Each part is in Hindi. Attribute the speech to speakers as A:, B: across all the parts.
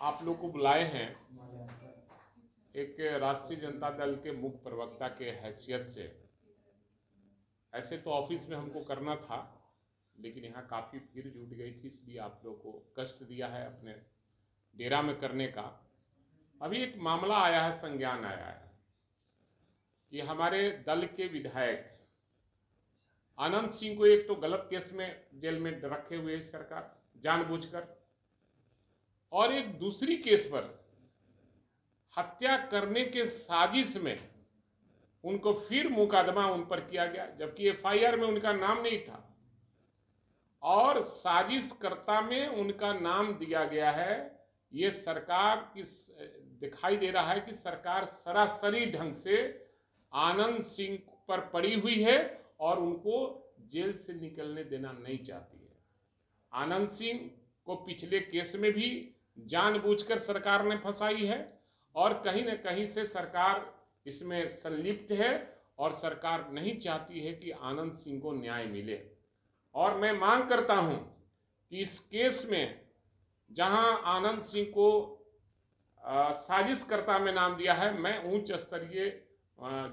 A: आप लोग को बुलाए हैं एक राष्ट्रीय जनता दल के मुख्य प्रवक्ता के हैसियत से। ऐसे तो ऑफिस में हमको करना था, लेकिन यहाँ काफ़ी भीड़ जुट गई थी, इसलिए आप लोग को कष्ट दिया है अपने डेरा में करने का। अभी एक मामला आया है, संज्ञान आया है कि हमारे दल के विधायक आनंद सिंह को एक तो गलत केस में जेल में रखे हुए सरकार जानबूझकर, और एक दूसरी केस पर हत्या करने के साजिश में उनको फिर मुकदमा उन पर किया गया, जबकि एफआईआर में उनका नाम नहीं था और साजिशकर्ता में उनका नाम दिया गया है। ये सरकार की दिखाई दे रहा है कि सरकार सरासरी ढंग से आनंद सिंह पर पड़ी हुई है और उनको जेल से निकलने देना नहीं चाहती है। आनंद सिंह को पिछले केस में भी जानबूझकर सरकार ने फंसाई है और कहीं न कहीं से सरकार इसमें संलिप्त है और सरकार नहीं चाहती है कि आनंद सिंह को न्याय मिले। और मैं मांग करता हूं कि इस केस में जहां आनंद सिंह को साजिशकर्ता में नाम दिया है, मैं उच्च स्तरीय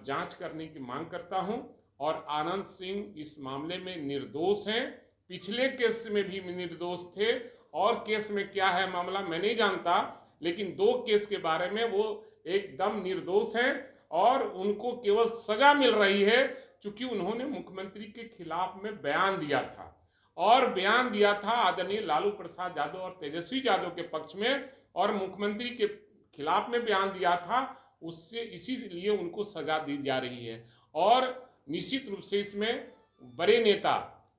A: जांच करने की मांग करता हूं और आनंद सिंह इस मामले में निर्दोष हैं। पिछले केस में भी निर्दोष थे और केस में क्या है मामला मैं नहीं जानता, लेकिन 2 केस के बारे में वो एकदम निर्दोष हैं और उनको केवल सजा मिल रही है क्योंकि उन्होंने मुख्यमंत्री के खिलाफ में बयान दिया था और बयान दिया था आदरणीय लालू प्रसाद यादव और तेजस्वी यादव के पक्ष में, और मुख्यमंत्री के खिलाफ में बयान दिया था, उससे इसीलिए उनको सजा दी जा रही है। और निश्चित रूप से इसमें बड़े नेता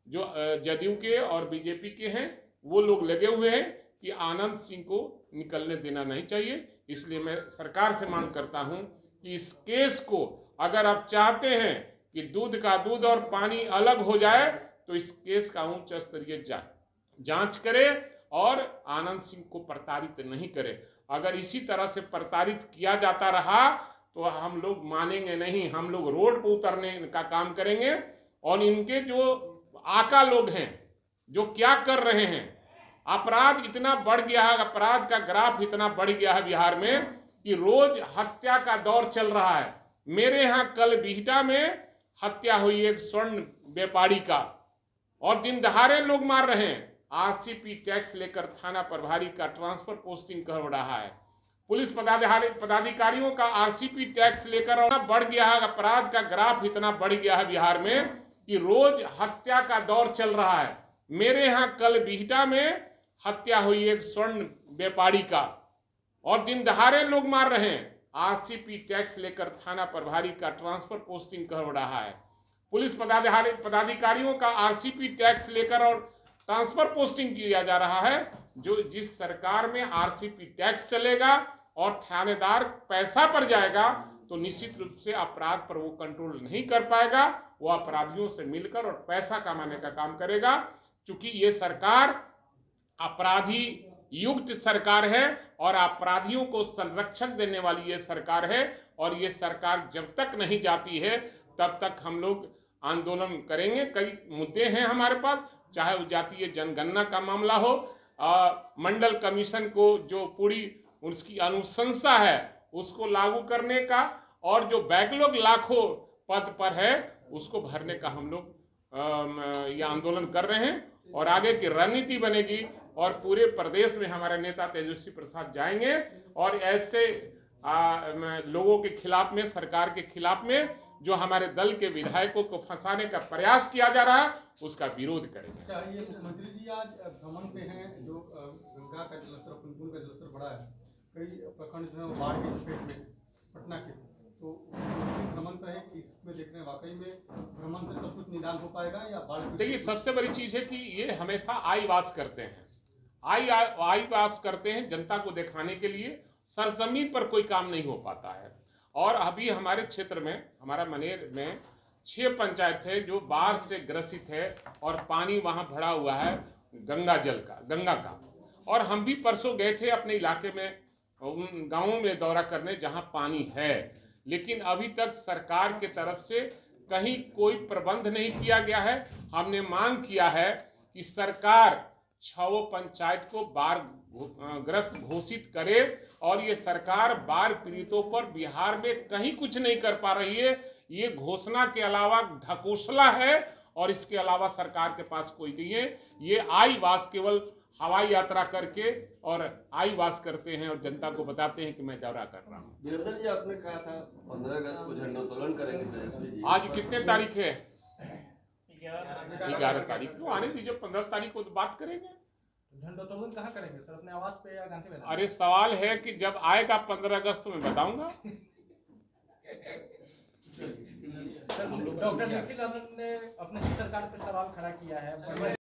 A: जो जदयू के और बीजेपी के हैं वो लोग लगे हुए हैं कि आनंद सिंह को निकलने देना नहीं चाहिए। इसलिए मैं सरकार से मांग करता हूं कि इस केस को अगर आप चाहते हैं कि दूध का दूध और पानी अलग हो जाए तो इस केस का उच्च स्तरीय जांच करे और आनंद सिंह को प्रताड़ित नहीं करे। अगर इसी तरह से प्रताड़ित किया जाता रहा तो हम लोग मानेंगे नहीं, हम लोग रोड पर उतरने का काम करेंगे। और इनके जो आका लोग हैं जो क्या कर रहे हैं, अपराध इतना बढ़ गया है, अपराध का ग्राफ इतना बढ़ गया है बिहार में कि रोज हत्या का दौर चल रहा है। मेरे यहाँ कल बिहटा में हत्या हुई एक स्वर्ण व्यापारी का और दिन दहाड़े लोग मार रहे हैं। आरसीपी टैक्स लेकर थाना प्रभारी का ट्रांसफर पोस्टिंग कर रहा है। पुलिस पदाधिकारियों का आरसीपी टैक्स लेकर बढ़ गया है, अपराध का ग्राफ इतना बढ़ गया है बिहार में कि रोज हत्या का दौर चल रहा है। मेरे यहाँ कल बिहटा में हत्या हुई एक स्वर्ण व्यापारी का और दिन दहाड़े लोग मार रहे हैं। आरसीपी टैक्स लेकर थाना प्रभारी का ट्रांसफर पोस्टिंग कर रहा है। पुलिस पदाधिकारियों का आरसीपी टैक्स लेकर और ट्रांसफर पोस्टिंग किया जा रहा है। जो जिस सरकार में आरसीपी टैक्स चलेगा और थानेदार पैसा पर जाएगा तो निश्चित रूप से अपराध पर वो कंट्रोल नहीं कर पाएगा, वो अपराधियों से मिलकर और पैसा कमाने का काम करेगा। क्योंकि ये सरकार अपराधी युक्त सरकार है और अपराधियों को संरक्षण देने वाली ये सरकार है। और ये सरकार जब तक नहीं जाती है तब तक हम लोग आंदोलन करेंगे। कई मुद्दे हैं हमारे पास, चाहे वो जातीय जनगणना का मामला हो, मंडल कमीशन को जो पूरी उसकी अनुशंसा है उसको लागू करने का, और जो बैकलॉग लाखों पद पर है उसको भरने का हम लोग ये आंदोलन कर रहे हैं। और आगे की रणनीति बनेगी और पूरे प्रदेश में हमारे नेता तेजस्वी प्रसाद जाएंगे और ऐसे लोगों के खिलाफ में, सरकार के खिलाफ में जो हमारे दल के विधायकों को फंसाने का प्रयास किया जा रहा है उसका विरोध करेंगे।
B: ये मुख्यमंत्री जी आज भ्रमण पे हैं, जो गंगा का जलस्तर, पुनपुन का जलस्तर बढ़ा है, कई प्रखंड जो है बाढ़ की चपेट में पटना के, तो भ्रमण पे है कि इसमें देख रहे हैं वाकई में भ्रमण से सब कुछ निदान हो पाएगा या बाढ़?
A: देखिए, सबसे बड़ी चीज है कि ये हमेशा आईवास करते हैं, आईवास करते हैं जनता को दिखाने के लिए। सरजमीन पर कोई काम नहीं हो पाता है। और अभी हमारे क्षेत्र में, हमारा मनेर में 6 पंचायत है जो बाढ़ से ग्रसित है और पानी वहां भरा हुआ है गंगा का। और हम भी परसों गए थे अपने इलाके में, उन गांवों में दौरा करने जहां पानी है, लेकिन अभी तक सरकार के तरफ से कहीं कोई प्रबंध नहीं किया गया है। हमने मांग किया है कि सरकार 6 पंचायत को बाढ़ ग्रस्त घोषित करे, और ये सरकार बाढ़ पीड़ितों पर बिहार में कहीं कुछ नहीं कर पा रही है। ये घोषणा के अलावा ढकोसला है, और इसके अलावा सरकार के पास कोई नहीं है। ये आई वास केवल हवाई यात्रा करके और आई वास करते हैं और जनता को बताते हैं कि मैं दौरा कर रहा हूँ।
C: वीरेंद्र जी, आपने कहा था 15 अगस्त को झंडोत्तोलन करेंगे तेजस्वी जी।
A: आज कितने तारीख है? 11 तारीख। तो आने दीजिए, 15 तारीख को तो बात करेंगे।
B: झंडोत्तोलन कहाँ करेंगे सर, अपने आवास पे या गांधी मैदान?
A: अरे सवाल है कि जब आएगा 15 अगस्त में बताऊंगा।
B: डॉक्टर निखिल ने अपने सरकार पे सवाल खड़ा किया है।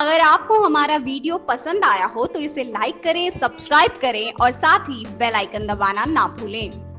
D: अगर आपको हमारा वीडियो पसंद आया हो तो इसे लाइक करें, सब्सक्राइब करें और साथ ही बेल आइकन दबाना ना भूलें।